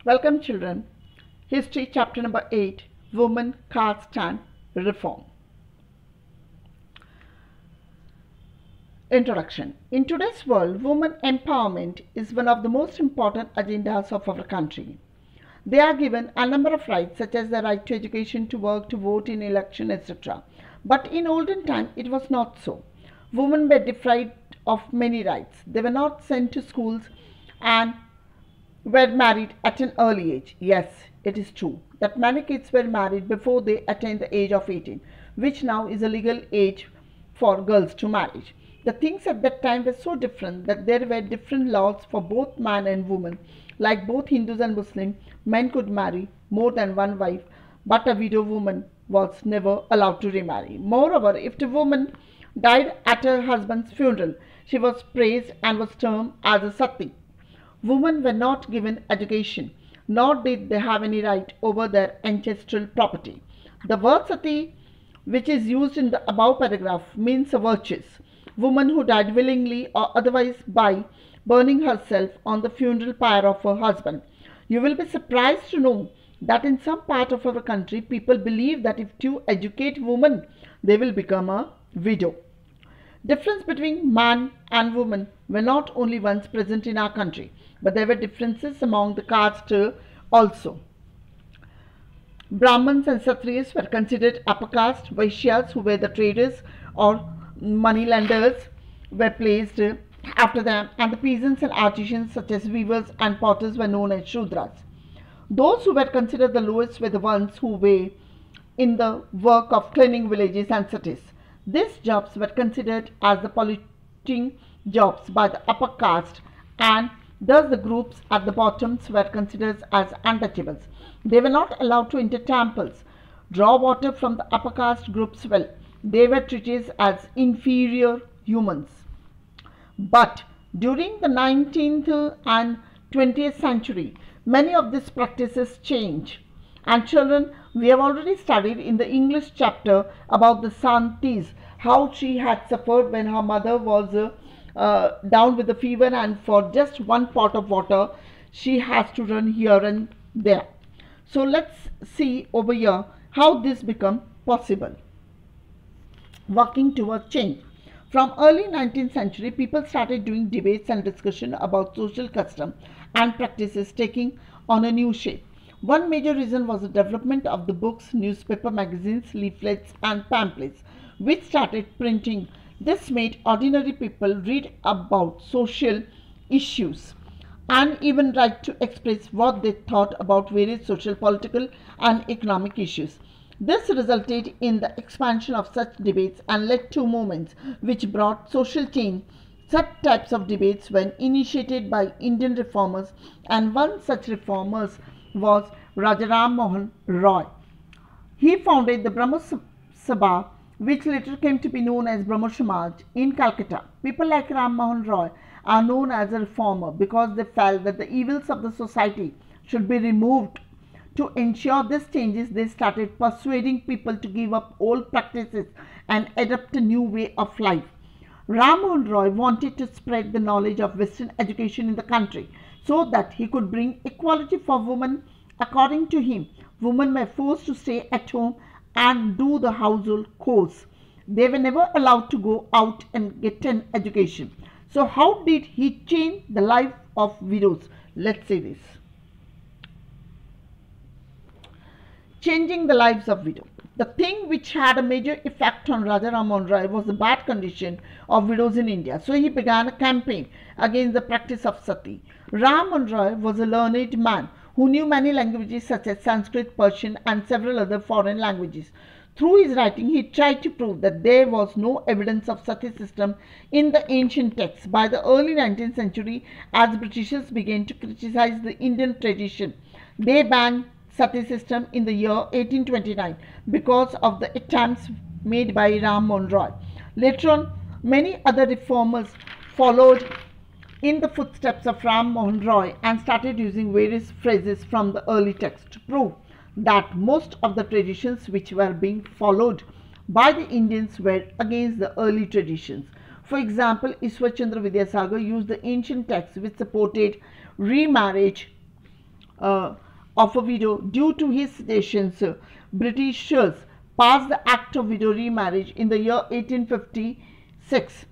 Welcome children. History chapter number 8, Women, Caste and Reform. Introduction. In today's world, women empowerment is one of the most important agendas of our country. They are given a number of rights such as the right to education, to work, to vote in election, etc. But in olden time it was not so. Women were deprived of many rights. They were not sent to schools and were married at an early age. Yes, it is true that many kids were married before they attained the age of 18, which now is a legal age for girls to marry. The things at that time were so different that there were different laws for both man and woman. Like both Hindus and Muslims, men could marry more than one wife, but a widow woman was never allowed to remarry. Moreover, if the woman died at her husband's funeral, she was praised and was termed as a sati. Women were not given education, nor did they have any right over their ancestral property. The word sati, which is used in the above paragraph, means a virtuous woman who died willingly or otherwise by burning herself on the funeral pyre of her husband. You will be surprised to know that in some part of our country, people believe that if you educate women, they will become a widow. Difference between man and woman were not only once present in our country, but there were differences among the castes also. Brahmins and Kshatriyas were considered upper caste. Vaishyas, who were the traders or moneylenders, were placed after them, and the peasants and artisans such as weavers and potters were known as Shudras. Those who were considered the lowest were the ones who were in the work of cleaning villages and cities. These jobs were considered as the polluting jobs by the upper caste, and thus the groups at the bottoms were considered as untouchables. They were not allowed to enter temples, draw water from the upper caste group's well. They were treated as inferior humans. But during the 19th and 20th century, many of these practices changed. And children, we have already studied in the English chapter about the Santis, how she had suffered when her mother was down with the fever, and for just one pot of water she has to run here and there. So let's see over here how this become possible. Working towards change. From early 19th century, people started doing debates and discussion about social custom and practices taking on a new shape. One major reason was the development of the books, newspaper, magazines, leaflets and pamphlets, which started printing. This made ordinary people read about social issues and even right to express what they thought about various social, political and economic issues. This resulted in the expansion of such debates and led to movements which brought social change. Such types of debates were initiated by Indian reformers, and one such reformer was Raja Ram Mohan Roy. He founded the Brahmo Sabha, which later came to be known as Brahmo Samaj, in Calcutta. People like Ram Mohan Roy are known as a reformer because they felt that the evils of the society should be removed. To ensure these changes, they started persuading people to give up old practices and adopt a new way of life. Ram Mohan Roy wanted to spread the knowledge of Western education in the country so that he could bring equality for women. According to him, women were forced to stay at home and do the household chores. They were never allowed to go out and get an education. So how did he change the life of widows? Let's see this. Changing the lives of widows. The thing which had a major effect on Raja Ram Mohan Roy was the bad condition of widows in India. So he began a campaign against the practice of sati. Ram Mohan Roy was a learned man who knew many languages such as Sanskrit, Persian and several other foreign languages. Through his writing, he tried to prove that there was no evidence of sati system in the ancient texts. By the early 19th century, as Britishers began to criticize the Indian tradition, they banned sati system in the year 1829 because of the attempts made by Ram Mohan Roy. Later on, many other reformers followed in the footsteps of Ram Mohan Roy and started using various phrases from the early text to prove that most of the traditions which were being followed by the Indians were against the early traditions. For example, Ishwar Chandra Vidyasagar used the ancient texts which supported remarriage uh, of a widow due to his seditions, Britishers passed the Act of Widow Remarriage in the year 1856.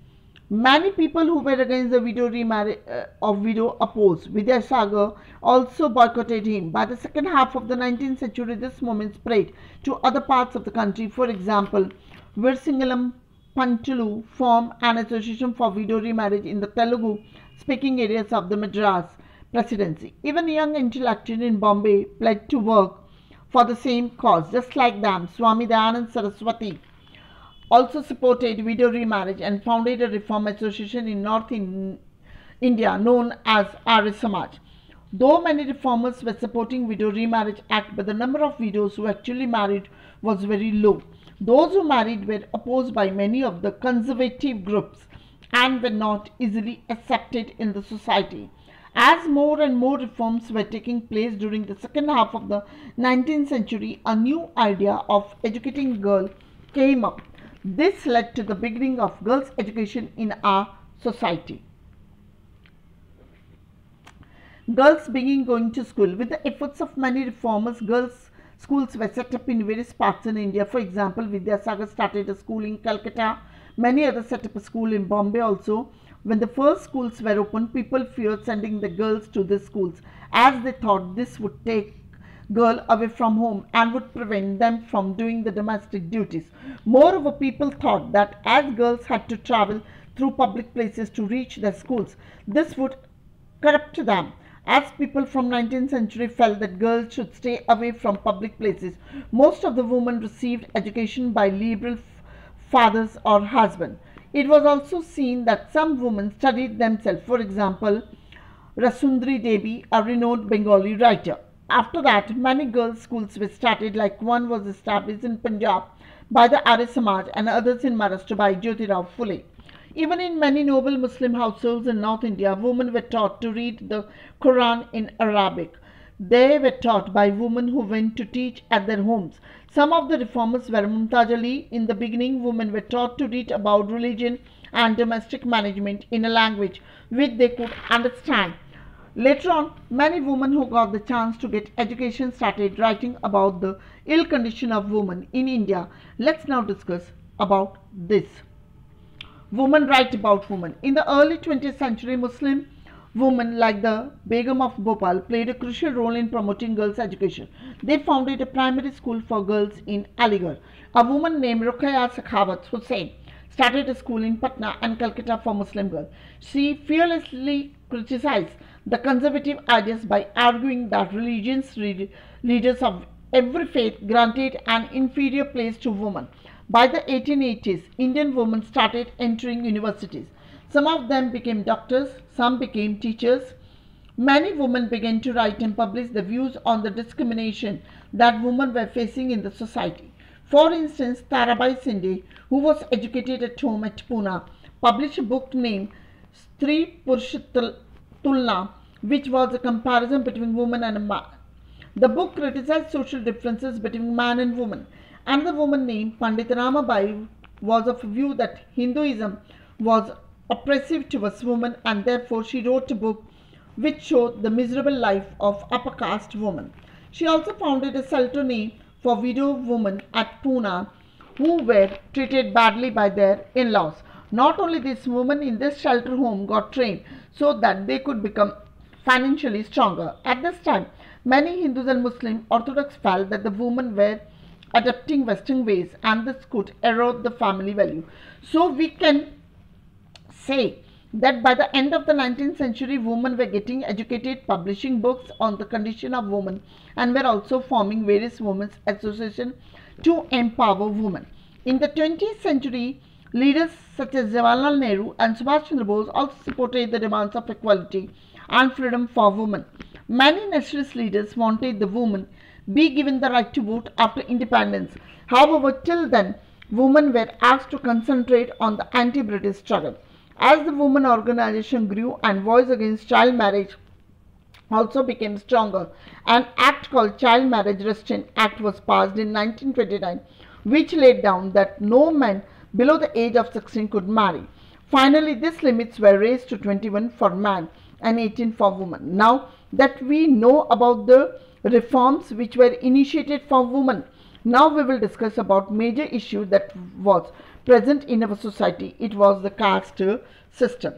Many people who were against the widow remarriage opposed. Vidyasagar also boycotted him. By the second half of the 19th century, this movement spread to other parts of the country. For example, Virsingalam Pantulu formed an association for widow remarriage in the Telugu-speaking areas of the Madras Presidency. Even young intellectuals in Bombay pledged to work for the same cause. Just like them, Swami Dayanand Saraswati also supported widow remarriage and founded a reform association in North India known as Arya Samaj. Though many reformers were supporting widow remarriage act, but the number of widows who actually married was very low. Those who married were opposed by many of the conservative groups and were not easily accepted in the society. As more and more reforms were taking place during the second half of the 19th century, a new idea of educating girls came up. This led to the beginning of girls' education in our society. Girls began going to school. With the efforts of many reformers, girls' schools were set up in various parts in India. For example, Vidyasagar started a school in Calcutta. Many others set up a school in Bombay also. When the first schools were opened, people feared sending the girls to the schools as they thought this would take girl away from home and would prevent them from doing the domestic duties. Moreover, people thought that as girls had to travel through public places to reach their schools, this would corrupt them. As people from 19th century felt that girls should stay away from public places, most of the women received education by liberal fathers or husbands. It was also seen that some women studied themselves. For example, Rasundri Devi, a renowned Bengali writer. After that, many girls' schools were started, like one was established in Punjab by the Arya Samaj and others in Maharashtra by Jyotirao Phule. Even in many noble Muslim households in North India, women were taught to read the Quran in Arabic. They were taught by women who went to teach at their homes. Some of the reformers were Mumtaz Ali. In the beginning, women were taught to read about religion and domestic management in a language which they could understand. Later on, many women who got the chance to get education started writing about the ill condition of women in India. Let's now discuss about this. Women write about women. In the early 20th century, Muslim women like the Begum of Bhopal played a crucial role in promoting girls' education. They founded a primary school for girls in Aligarh. A woman named Ruqayya Sakhawat Hussain started a school in Patna and Calcutta for Muslim girls. She fearlessly criticized the conservative ideas by arguing that religious leaders of every faith granted an inferior place to women. By the 1880s, Indian women started entering universities. Some of them became doctors, some became teachers. Many women began to write and publish their views on the discrimination that women were facing in the society. For instance, Tarabai Sinde, who was educated at home at Pune, published a book named Stree Purush Tulna, which was a comparison between woman and a man. The book criticized social differences between man and woman. Another woman named Pandit Ramabai was of a view that Hinduism was oppressive towards women, and therefore she wrote a book which showed the miserable life of upper caste women. She also founded a shelter name for widow women at Pune who were treated badly by their in-laws. Not only this, women in this shelter home got trained so that they could become financially stronger. At this time, many Hindus and Muslim Orthodox felt that the women were adopting Western ways and this could erode the family value. So we can say that by the end of the 19th century, women were getting educated, publishing books on the condition of women, and were also forming various women's associations to empower women. In the 20th century, leaders such as Jawaharlal Nehru and Subhash Chandra Bose also supported the demands of equality and freedom for women. Many nationalist leaders wanted the women be given the right to vote after independence. However, till then, women were asked to concentrate on the anti-British struggle. As the women organization grew and voice against child marriage also became stronger, an act called Child Marriage Restraint Act was passed in 1929, which laid down that no man below the age of 16 could marry. Finally, these limits were raised to 21 for men and 18 for women. Now, that we know about the reforms which were initiated for women. Now we will discuss about major issue that was present in our society. It was the caste system.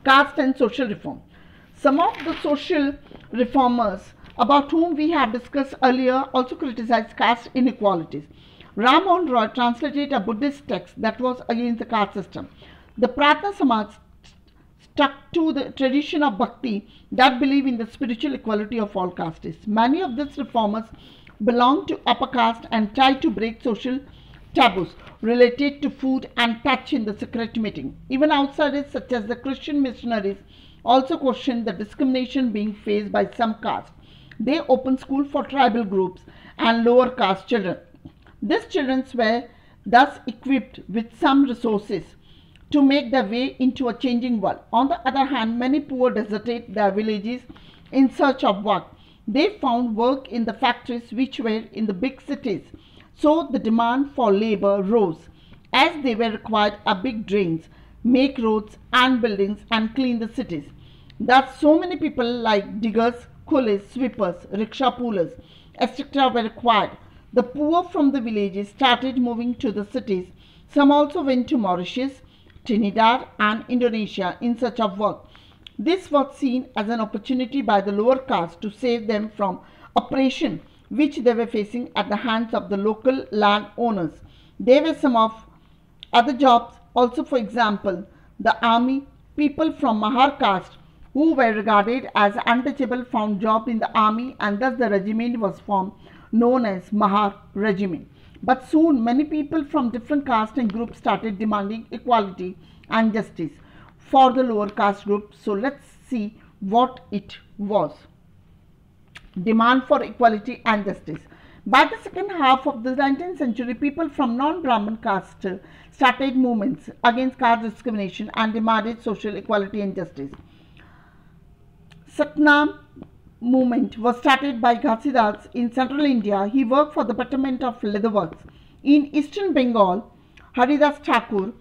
Caste and social reform. Some of the social reformers about whom we have discussed earlier also criticized caste inequalities. Ram Mohan Roy translated a Buddhist text that was against the caste system. The Pratna Samaj stuck to the tradition of bhakti that believe in the spiritual equality of all castes. Many of these reformers belonged to upper caste and tried to break social taboos related to food and touch in the secret meeting. Even outsiders such as the Christian missionaries also questioned the discrimination being faced by some castes. They opened school for tribal groups and lower caste children. These children were thus equipped with some resources to make their way into a changing world. On the other hand, many poor deserted their villages in search of work. They found work in the factories which were in the big cities. So the demand for labor rose as they were required a big drains, make roads and buildings and clean the cities. Thus so many people like diggers, coolies, sweepers, rickshaw pullers, etc. were required. The poor from the villages started moving to the cities. Some also went to Mauritius, Trinidad and Indonesia in search of work. This was seen as an opportunity by the lower caste to save them from oppression which they were facing at the hands of the local landowners. There were some of other jobs also, for example, the army. People from Mahar caste who were regarded as untouchable found job in the army, and thus the regiment was formed known as Mahar regiment. But soon many people from different castes and groups started demanding equality and justice for the lower caste group. So let's see what it was. Demand for equality and justice. By the second half of the 19th century, people from non-Brahmin caste started movements against caste discrimination and demanded social equality and justice. Satnam movement was started by Ghasidas in central India. He worked for the betterment of leatherworks. In eastern Bengal, Haridas Thakur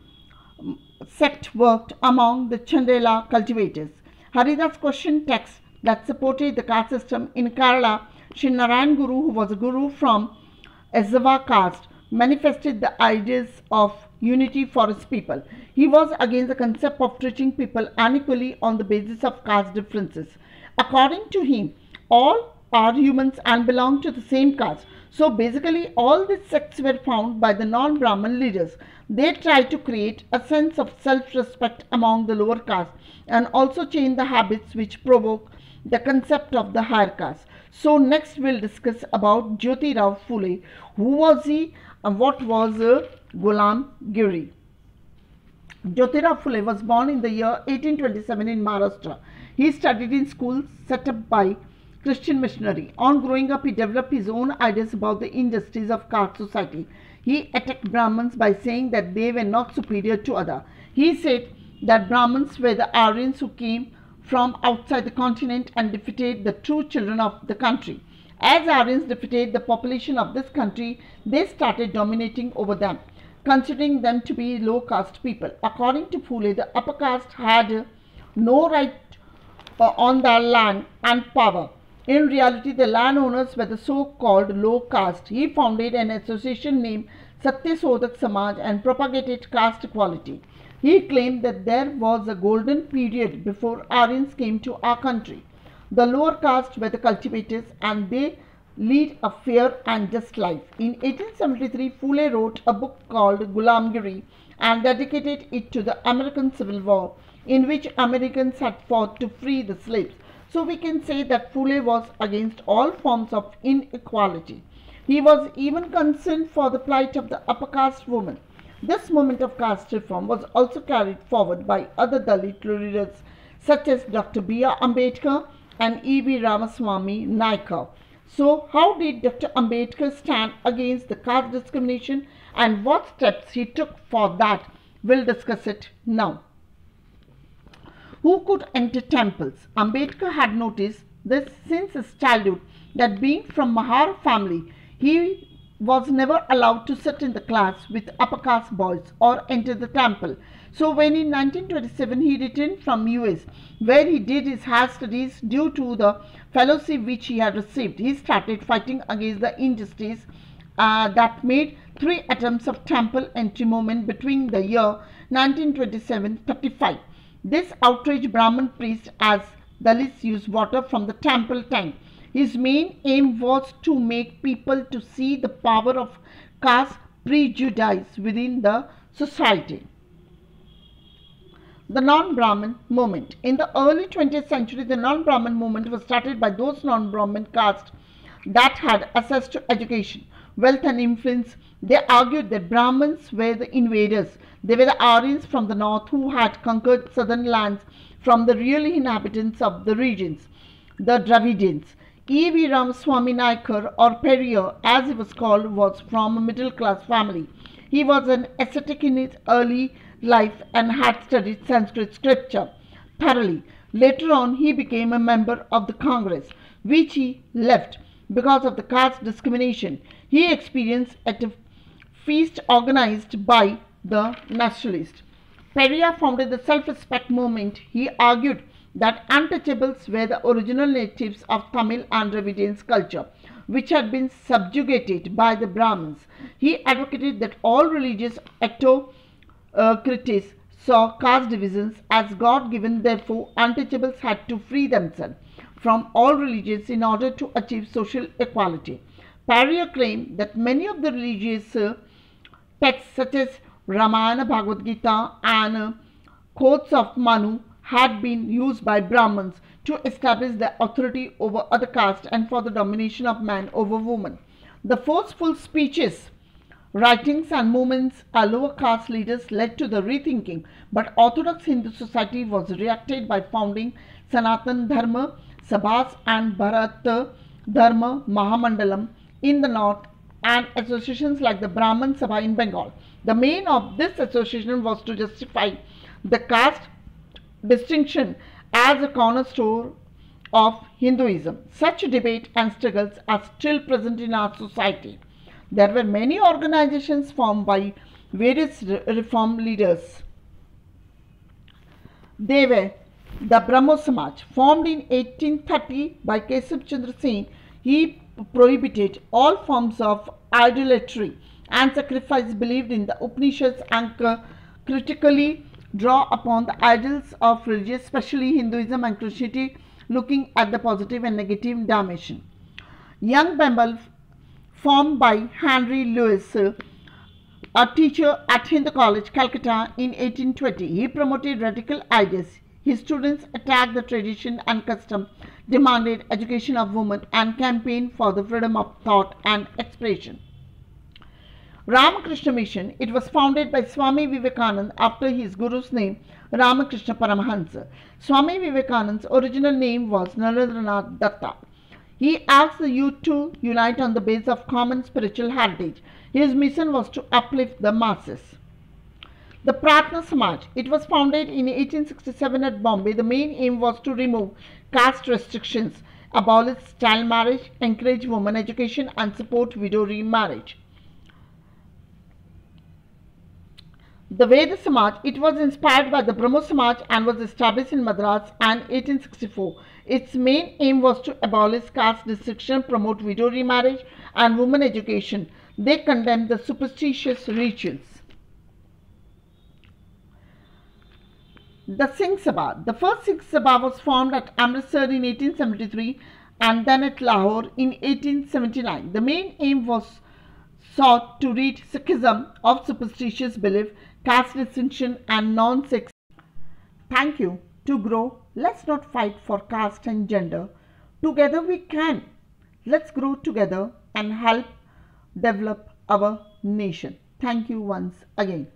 sect worked among the Chandela cultivators. Haridas questioned texts that supported the caste system. In Kerala, Sri Narayan Guru, who was a guru from Ezava caste, manifested the ideas of unity for his people. He was against the concept of treating people unequally on the basis of caste differences. According to him, all are humans and belong to the same caste. So basically all these sects were found by the non-Brahmin leaders. They tried to create a sense of self-respect among the lower caste and also change the habits which provoke the concept of the higher caste. So next we'll discuss about Jyotirao Phule. Who was he and what was Ghulam Giri? Jyotirao Phule was born in the year 1827 in Maharashtra. He studied in schools set up by Christian missionary. On growing up, he developed his own ideas about the injustice of caste society. He attacked Brahmins by saying that they were not superior to others. He said that Brahmins were the Aryans who came from outside the continent and defeated the true children of the country. As Aryans defeated the population of this country, they started dominating over them, considering them to be low caste people. According to Phule, the upper caste had no right on their land and power. In reality, the landowners were the so-called low caste. He founded an association named Satya Sodhak Samaj and propagated caste equality. He claimed that there was a golden period before Aryans came to our country. The lower caste were the cultivators and they lead a fair and just life. In 1873, Phule wrote a book called Ghulam Giri and dedicated it to the American Civil War, in which Americans had fought to free the slaves. So we can say that Phule was against all forms of inequality. He was even concerned for the plight of the upper caste women. This movement of caste reform was also carried forward by other Dalit leaders such as Dr. B.R. Ambedkar and E.V. Ramaswamy Naikar. So how did Dr. Ambedkar stand against the caste discrimination and what steps he took for that? We'll discuss it now. Who could enter temples? Ambedkar had noticed this since his childhood, that being from Mahar family, he was never allowed to sit in the class with upper caste boys or enter the temple. So when in 1927 he returned from US, where he did his higher studies due to the fellowship which he had received, he started fighting against the injustice that made three attempts of temple entry movement between the year 1927-35. This outraged Brahmin priest as Dalits use water from the temple tank. His main aim was to make people to see the power of caste prejudice within the society. The non-Brahmin movement. In the early 20th century, the non-Brahmin movement was started by those non-Brahmin castes that had access to education, wealth and influence. They argued that Brahmins were the invaders. They were the Aryans from the north who had conquered southern lands from the real inhabitants of the regions, the Dravidians. E.V. Ramaswamy Naikar, or Periyar as he was called, was from a middle-class family. He was an ascetic in his early life and had studied Sanskrit scripture thoroughly. Later on, he became a member of the Congress, which he left because of the caste discrimination he experienced at a feast organized by the nationalists. Periyar founded the self-respect movement. He argued that untouchables were the original natives of Tamil and Dravidian culture, which had been subjugated by the Brahmins. He advocated that all religious autocracies saw caste divisions as God-given, therefore untouchables had to free themselves from all religions in order to achieve social equality. Periyar claimed that many of the religious texts such as Ramayana, Bhagavad Gita and quotes of Manu had been used by Brahmins to establish their authority over other castes and for the domination of man over woman. The forceful speeches, writings and movements of lower caste leaders led to the rethinking, but Orthodox Hindu society was reacted by founding Sanatan Dharma Sabhas and Bharat Dharma Mahamandalam in the north and associations like the Brahman Sabha in Bengal. The main of this association was to justify the caste distinction as a cornerstone of Hinduism. Such debate and struggles are still present in our society. There were many organizations formed by various reform leaders. They were the Brahmo Samaj, formed in 1830 by Kesab Chandra Sen. He prohibited all forms of idolatry and sacrifice, believed in the Upanishads and critically draw upon the idols of religions, especially Hinduism and Christianity, looking at the positive and negative dimension. Young Bengal, formed by Henry Lewis, a teacher at Hindu College, Calcutta in 1820. He promoted radical ideas. His students attacked the tradition and custom, demanded education of women, and campaigned for the freedom of thought and expression. Ramakrishna Mission. It was founded by Swami Vivekananda after his guru's name, Ramakrishna Paramahansa. Swami Vivekananda's original name was Narendranath Datta. He asked the youth to unite on the basis of common spiritual heritage. His mission was to uplift the masses. The Pratna Samaj. It was founded in 1867 at Bombay. The main aim was to remove caste restrictions, abolish child marriage, encourage women education, and support widow remarriage. The Veda Samaj. It was inspired by the Brahmo Samaj and was established in Madras in 1864. Its main aim was to abolish caste distinction, promote widow remarriage, and women education. They condemned the superstitious rituals. The Singh Sabha. The first Singh Sabha was formed at Amritsar in 1873 and then at Lahore in 1879. The main aim was sought to rid Sikhism of superstitious belief, caste distinction and non-sex. Thank you. To grow, let's not fight for caste and gender. Together we can. Let's grow together and help develop our nation. Thank you once again.